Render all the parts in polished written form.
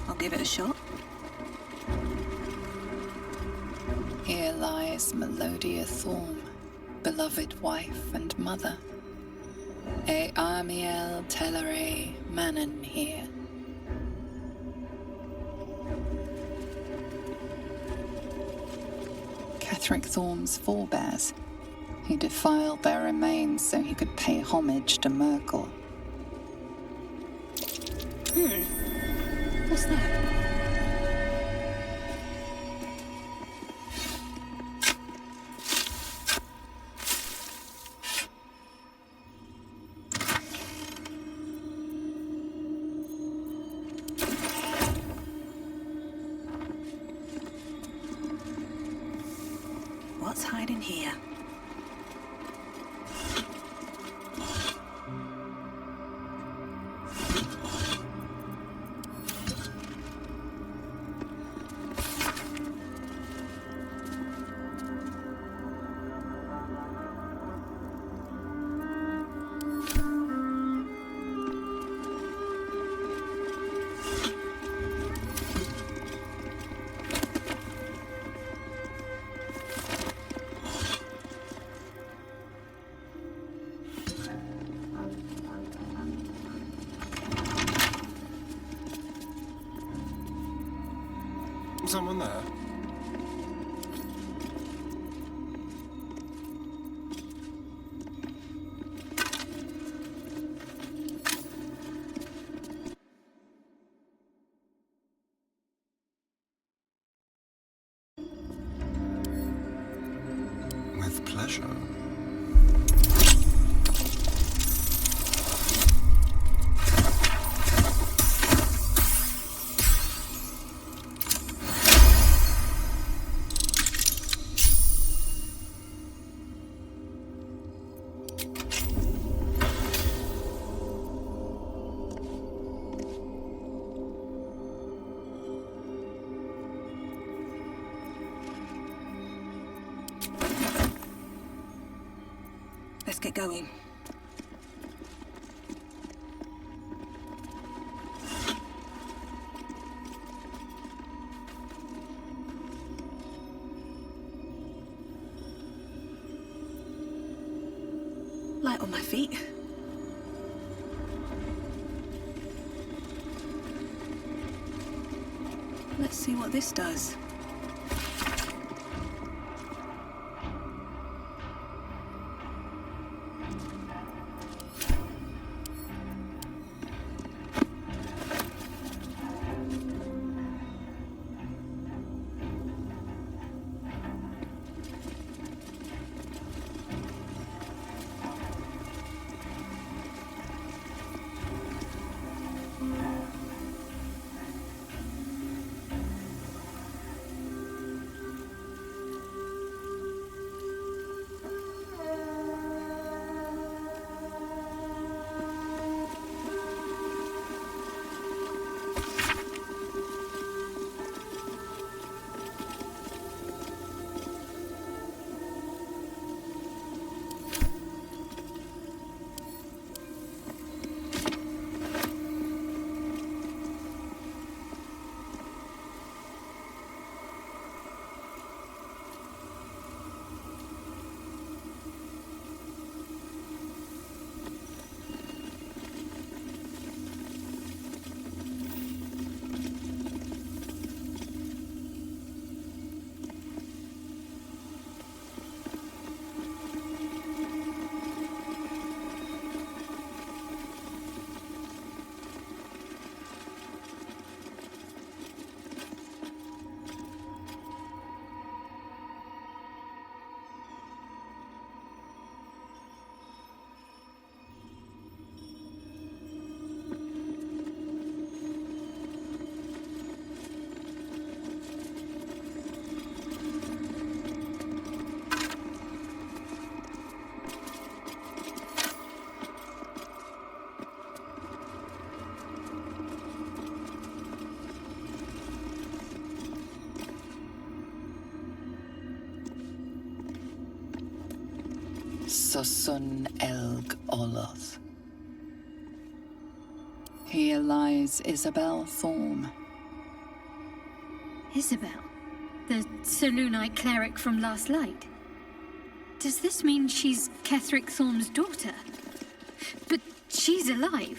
I'll give it a shot. Here lies Melodia Thorm, beloved wife and mother. Amiel Telere Manon here. Catherick Thorm's forebears. He defiled their remains so he could pay homage to Merkel. What's that? What's hiding here? Someone there? With pleasure. Let's get going. Light on my feet. Let's see what this does. Susun Elg Oloth. Here lies Isabel Thorm, Isabel, the Selûnite cleric from Last Light. Does this mean she's Ketheric Thorm's daughter? But she's alive.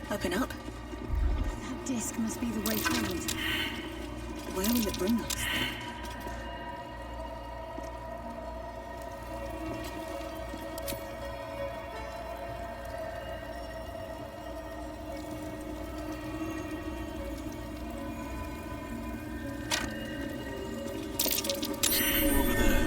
Open up. That disc must be the way forward. Where will it bring us? Over there.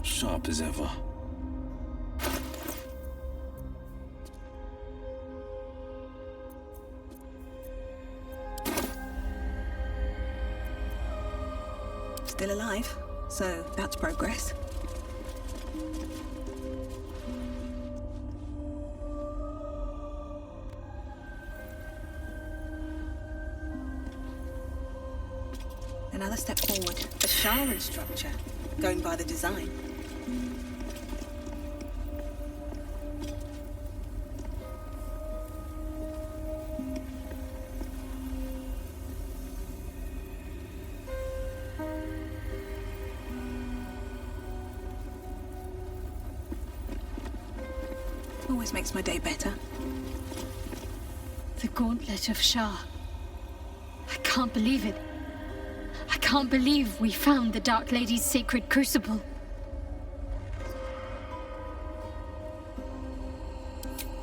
Sharp as ever. Still alive, so that's progress. Another step forward. A Sharan structure, going by the design. Always makes my day better. The Gauntlet of Shah. I can't believe it. I can't believe we found the Dark Lady's sacred crucible.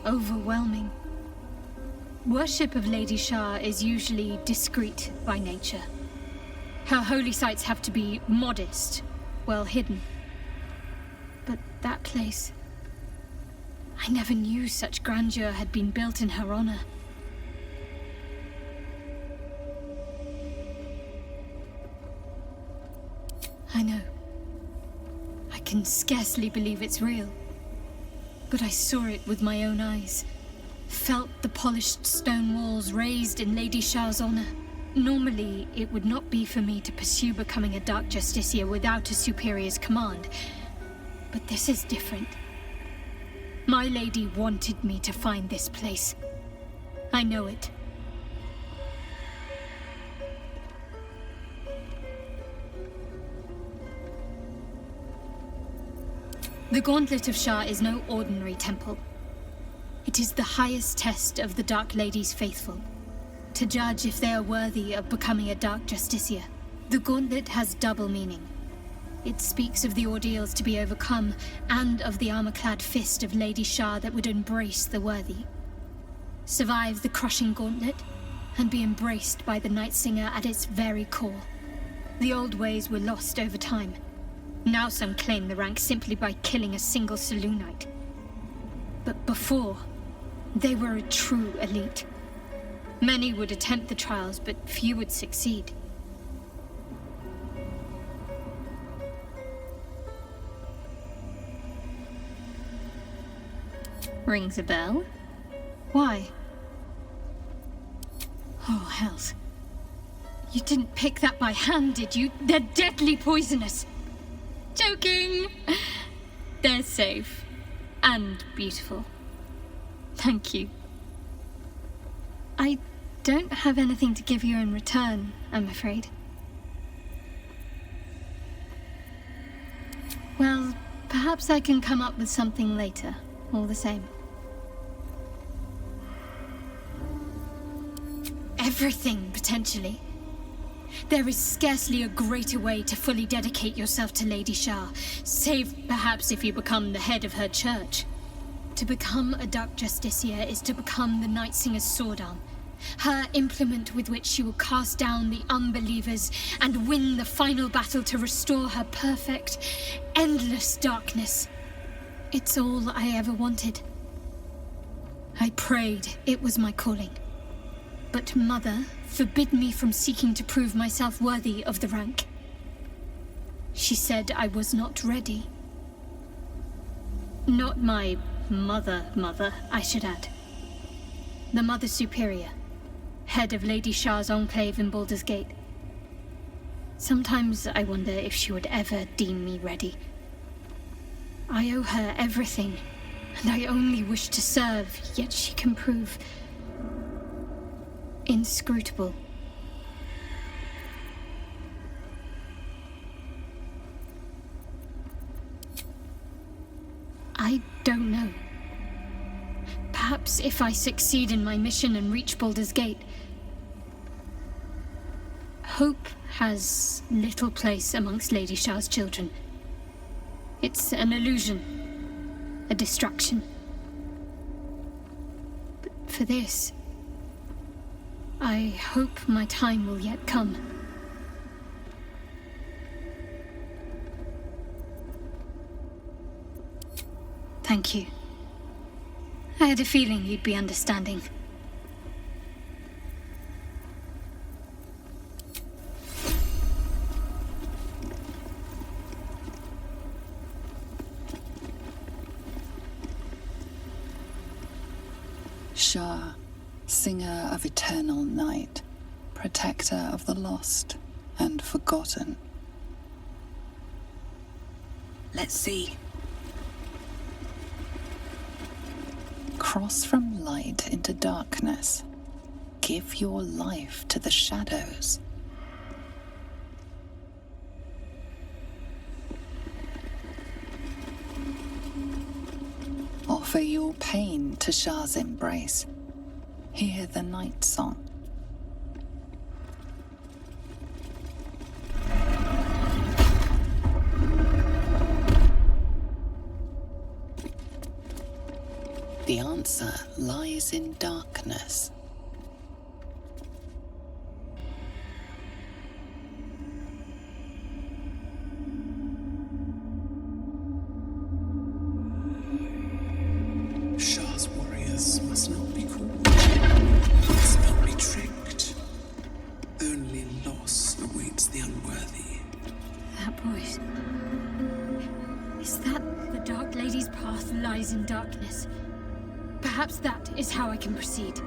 Overwhelming. Worship of Lady Shah is usually discreet by nature. Her holy sites have to be modest, well hidden. But that place... I never knew such grandeur had been built in her honor. I know. I can scarcely believe it's real. But I saw it with my own eyes. Felt the polished stone walls raised in Lady Shah's honor. normally it would not be for me to pursue becoming a Dark Justiciar without a superior's command. But this is different. My lady wanted me to find this place. I know it. The Gauntlet of Shar is no ordinary temple. It is the highest test of the Dark Lady's faithful, to judge if they are worthy of becoming a Dark Justiciar. The Gauntlet has double meaning. It speaks of the ordeals to be overcome, and of the armor-clad fist of Lady Shar that would embrace the worthy. Survive the crushing gauntlet, and be embraced by the Night Singer at its very core. The old ways were lost over time. Now some claim the rank simply by killing a single Selûnite. But before, they were a true elite. Many would attempt the trials, but few would succeed. Rings a bell? Why? Oh, hells. You didn't pick that by hand, did you? They're deadly poisonous! Joking! They're safe. And beautiful. Thank you. I don't have anything to give you in return, I'm afraid. Well, perhaps I can come up with something later, all the same. Everything, potentially. There is scarcely a greater way to fully dedicate yourself to Lady Shar, save perhaps if you become the head of her church. To become a Dark Justiciar is to become the Night Singer's sword arm, her implement with which she will cast down the unbelievers and win the final battle to restore her perfect, endless darkness. It's all I ever wanted. I prayed it was my calling. But Mother forbid me from seeking to prove myself worthy of the rank. She said I was not ready. Not my mother, I should add. The Mother Superior, head of Lady Shar's enclave in Baldur's Gate. Sometimes I wonder if she would ever deem me ready. I owe her everything, and I only wish to serve, yet she can prove inscrutable. I don't know. Perhaps if I succeed in my mission and reach Baldur's Gate. Hope has little place amongst Lady Shar's children. It's an illusion, a distraction. But for this, I hope my time will yet come. Thank you. I had a feeling you'd be understanding. Shar, singer of eternal night, protector of the lost and forgotten. Let's see. Cross from light into darkness. Give your life to the shadows. Offer your pain to Shar's embrace. Hear the night song. The answer lies in darkness. Shar's warriors must not be caught. Must not be tricked. Only loss awaits the unworthy. That voice. Is that the Dark Lady's path lies in darkness? Perhaps that is how I can proceed.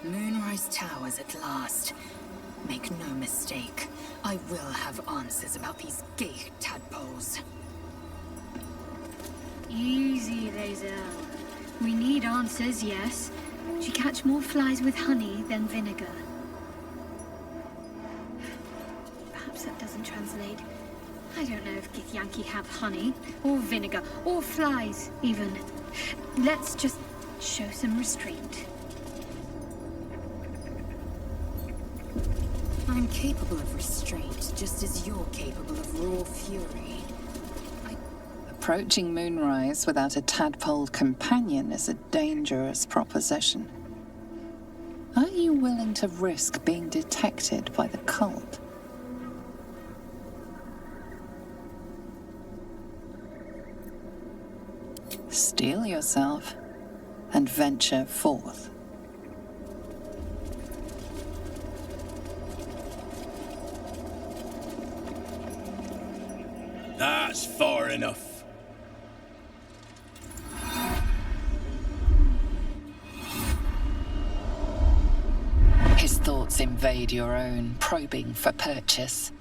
Moonrise Towers at last. Make no mistake, I will have answers about these gay tadpoles. Easy, Lae'zel. We need answers, yes. She catch more flies with honey than vinegar. Perhaps that doesn't translate. I don't know if Githyanki have honey, or vinegar, or flies, even. Let's just show some restraint. I'm capable of restraint, just as you're capable of raw fury. Approaching Moonrise without a tadpole companion is a dangerous proposition. Are you willing to risk being detected by the cult? Steel yourself and venture forth. That's far enough. His thoughts invade your own, probing for purchase.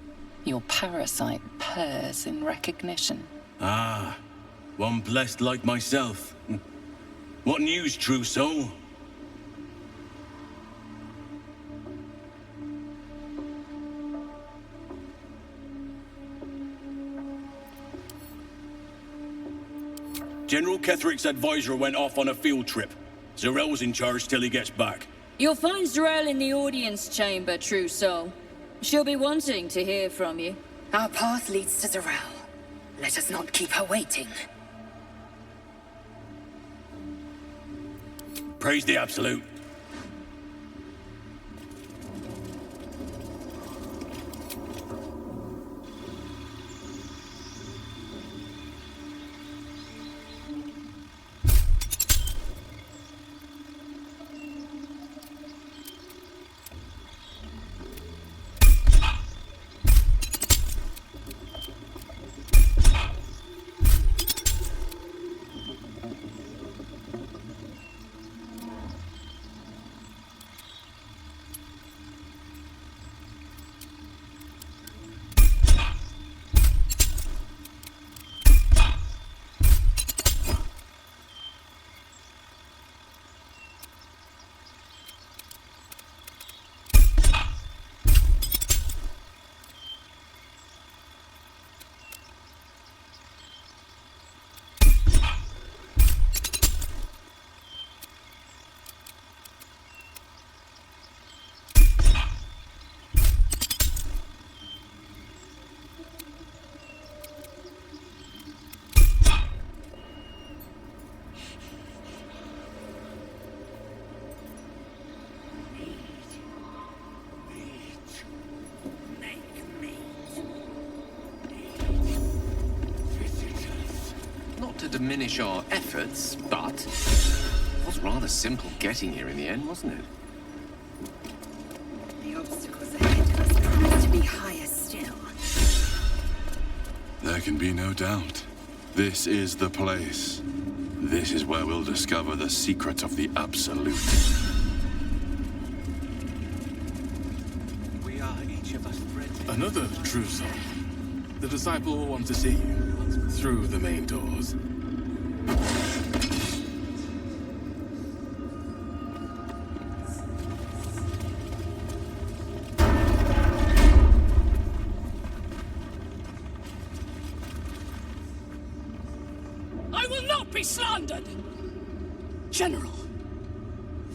Your parasite purrs in recognition. Ah, one blessed like myself. What news, true soul? General Ketherick's advisor went off on a field trip. Zarel's in charge till he gets back. You'll find Zarel in the audience chamber, true soul. She'll be wanting to hear from you. Our path leads to Zarel. Let us not keep her waiting. Praise the Absolute. To diminish our efforts, but it was rather simple getting here in the end, wasn't it? The obstacles ahead of us promise to be higher still. There can be no doubt. This is the place. This is where we'll discover the secret of the Absolute. We are each of us ready. Another true soul. The disciple will want to see you through the main doors. I will not be slandered! General,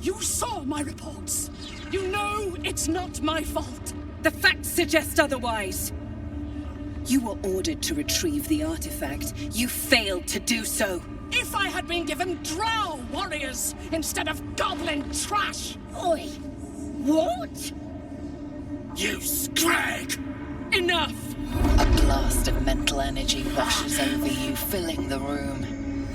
You saw my reports. You know it's not my fault. The facts suggest otherwise. You were ordered to retrieve the artifact. You failed to do so. If I had been given drow warriors instead of goblin trash! Oi! What? You scrag! Enough! A blast of mental energy washes over you, filling the room.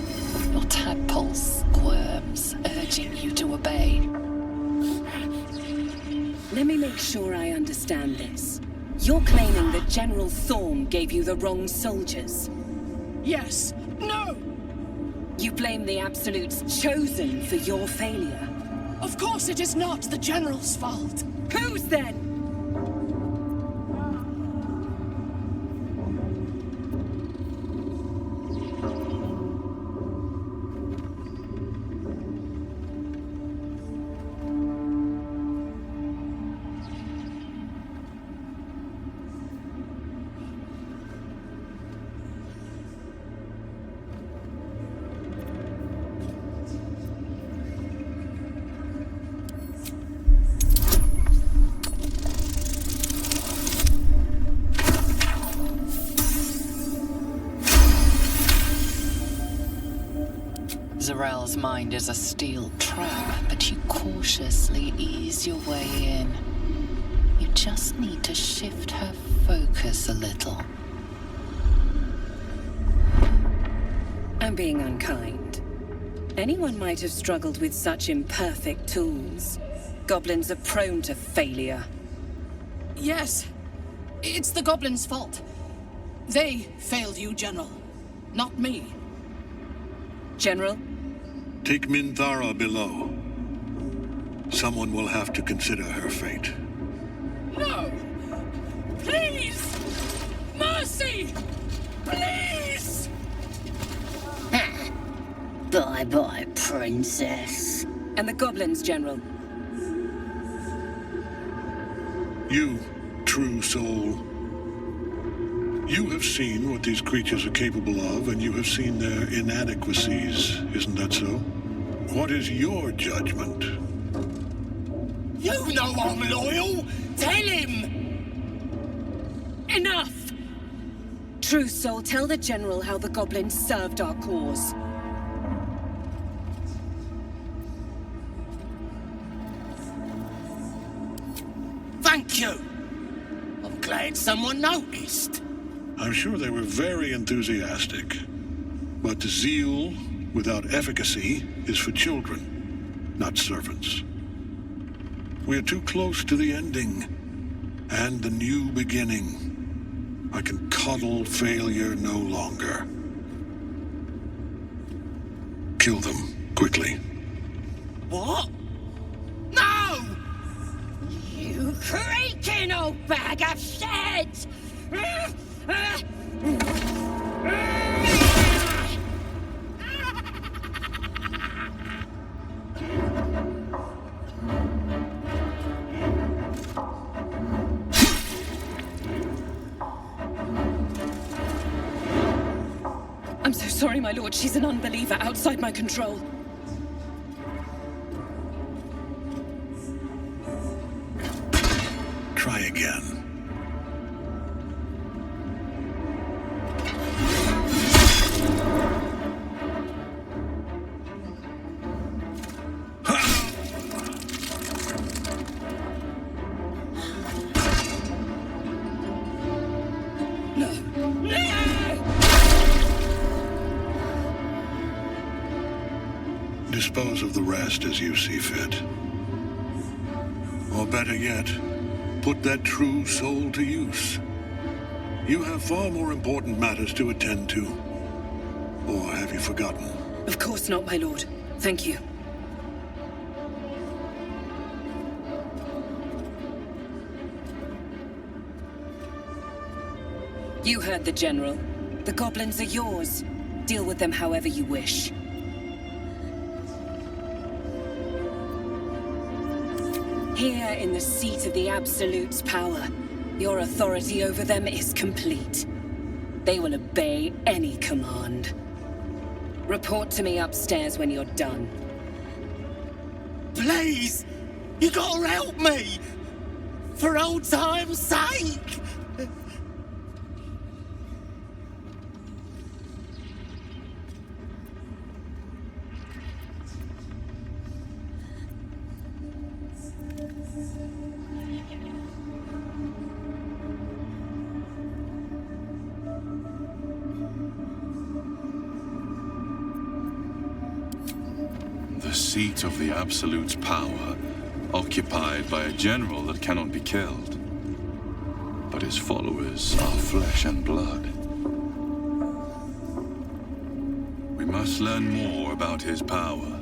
Your tadpole squirms, urging you to obey. Let me make sure I understand this. You're claiming that General Thorm gave you the wrong soldiers? Yes. No! You blame the Absolute's Chosen for your failure? Of course it is not the General's fault. Whose then? Zarel's mind is a steel trap, but you cautiously ease your way in. You just need to shift her focus a little. I'm being unkind. Anyone might have struggled with such imperfect tools. Goblins are prone to failure. Yes. It's the goblins' fault. They failed you, General. Not me. General? Take Minthara below. Someone will have to consider her fate. No! Please! Mercy! Please! Bye-bye, princess. And the goblins, General? You, true soul. You have seen what these creatures are capable of, and you have seen their inadequacies, isn't that so? What is your judgment? You know I'm loyal! Tell him! Enough! True soul, tell the General how the goblins served our cause. Thank you! I'm glad someone noticed. I'm sure they were very enthusiastic. But zeal without efficacy is for children, not servants. We are too close to the ending, and the new beginning. I can coddle failure no longer. Kill them, quickly. What? No! You creaking old bag of shit! I'm so sorry, my lord. She's an unbeliever outside my control. Try again. Dispose of the rest as you see fit. Or better yet, put that true soul to use. You have far more important matters to attend to. Or have you forgotten? Of course not, my lord. Thank you. You heard the General. The goblins are yours. Deal with them however you wish. Here in the seat of the Absolute's power, your authority over them is complete. They will obey any command. Report to me upstairs when you're done. please! You gotta help me! For old time's sake! The seat of the Absolute's power, occupied by a general that cannot be killed. But his followers are flesh and blood. We must learn more about his power.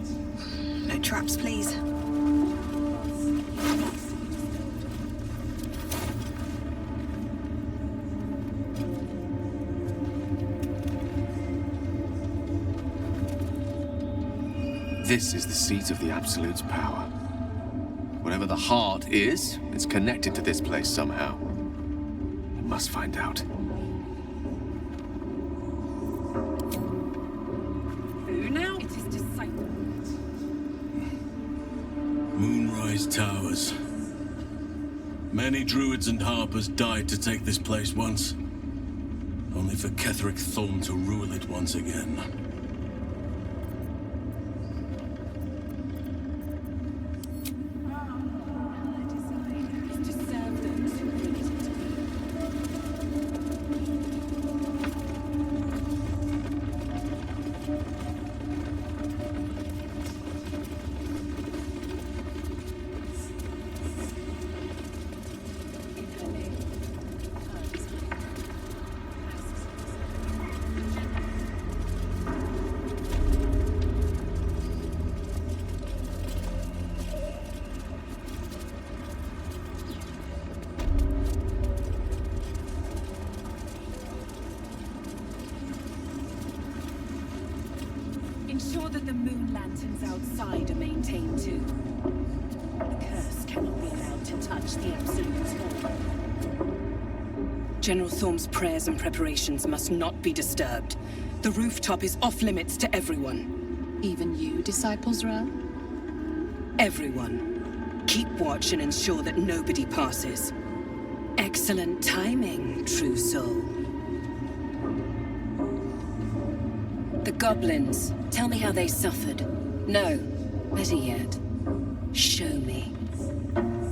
No traps, please. This is the seat of the Absolute's power. Whatever the heart is, it's connected to this place somehow. I must find out. Who now? It is disciple. Moonrise Towers. Many druids and harpers died to take this place once. Only for Ketheric Thorm to rule it once again. Ensure that the moon lanterns outside are maintained too. The curse cannot be allowed to touch the Absolute's hall. General Thorm's prayers and preparations must not be disturbed. The rooftop is off limits to everyone. Even you, Disciples Row? Everyone. Keep watch and ensure that nobody passes. Excellent timing, true soul. The goblins. Tell me how they suffered. No, better yet, show me.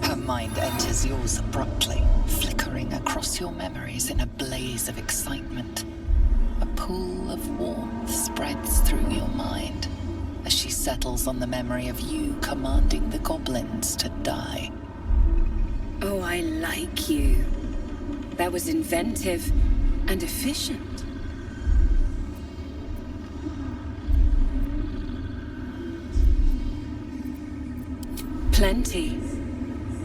Her mind enters yours abruptly, flickering across your memories in a blaze of excitement. A pool of warmth spreads through your mind as she settles on the memory of you commanding the goblins to die. Oh, I like you. That was inventive and efficient. Plenty.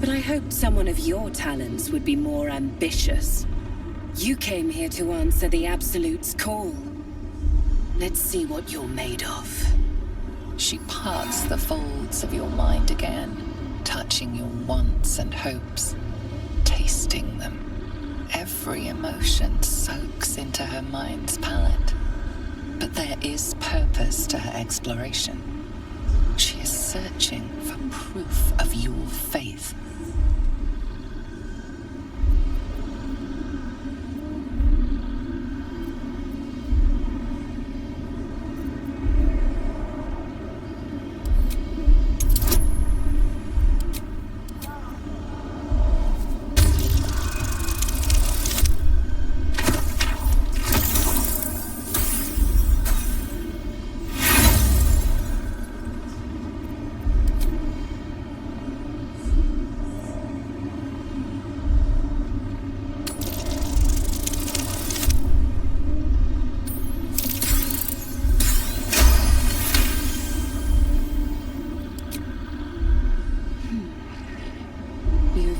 But I hoped someone of your talents would be more ambitious. You came here to answer the Absolute's call. Let's see what you're made of. She parts the folds of your mind again, touching your wants and hopes, tasting them. Every emotion soaks into her mind's palette. But there is purpose to her exploration. She is searching for proof of your faith.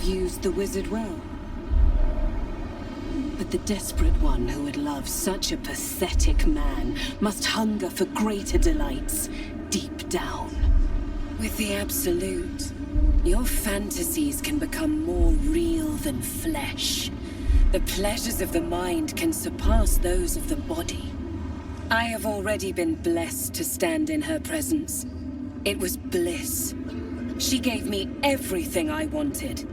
Used the wizard well. But the desperate one who would love such a pathetic man must hunger for greater delights deep down. With the Absolute, your fantasies can become more real than flesh. The pleasures of the mind can surpass those of the body. I have already been blessed to stand in her presence. It was bliss. She gave me everything I wanted.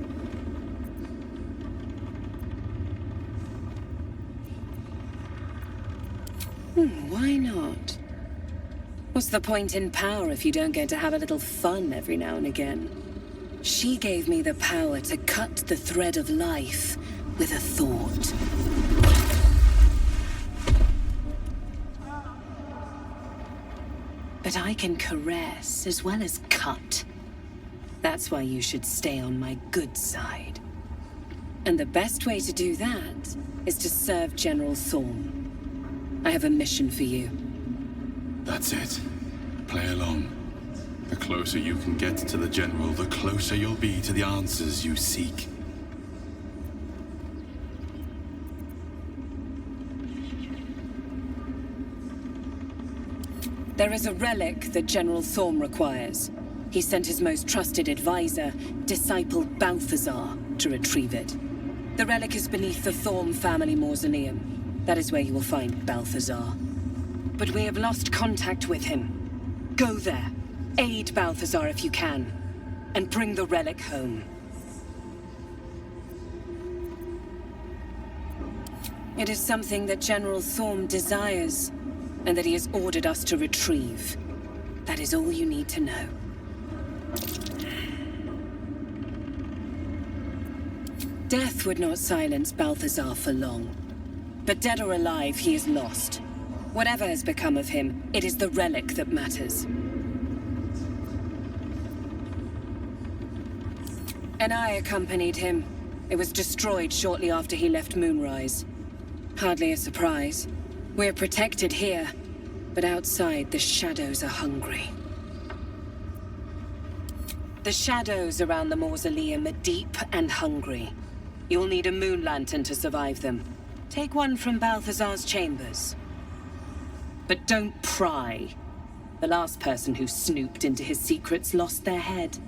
Why not? What's the point in power if you don't get to have a little fun every now and again? She gave me the power to cut the thread of life with a thought. But I can caress as well as cut. That's why you should stay on my good side. And the best way to do that is to serve General Thorm. I have a mission for you. That's it. Play along. The closer you can get to the General, the closer you'll be to the answers you seek. There is a relic that General Thorm requires. He sent his most trusted advisor, disciple Balthazar, to retrieve it. The relic is beneath the Thorm family mausoleum. That is where you will find Balthazar. But we have lost contact with him. Go there, aid Balthazar if you can, and bring the relic home. It is something that General Thorm desires, and that he has ordered us to retrieve. That is all you need to know. Death would not silence Balthazar for long. But dead or alive, he is lost. Whatever has become of him, it is the relic that matters. And I accompanied him. It was destroyed shortly after he left Moonrise. Hardly a surprise. We're protected here, but outside the shadows are hungry. The shadows around the mausoleum are deep and hungry. You'll need a moon lantern to survive them. Take one from Balthazar's chambers. But don't pry. The last person who snooped into his secrets lost their head.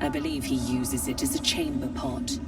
I believe he uses it as a chamber pot.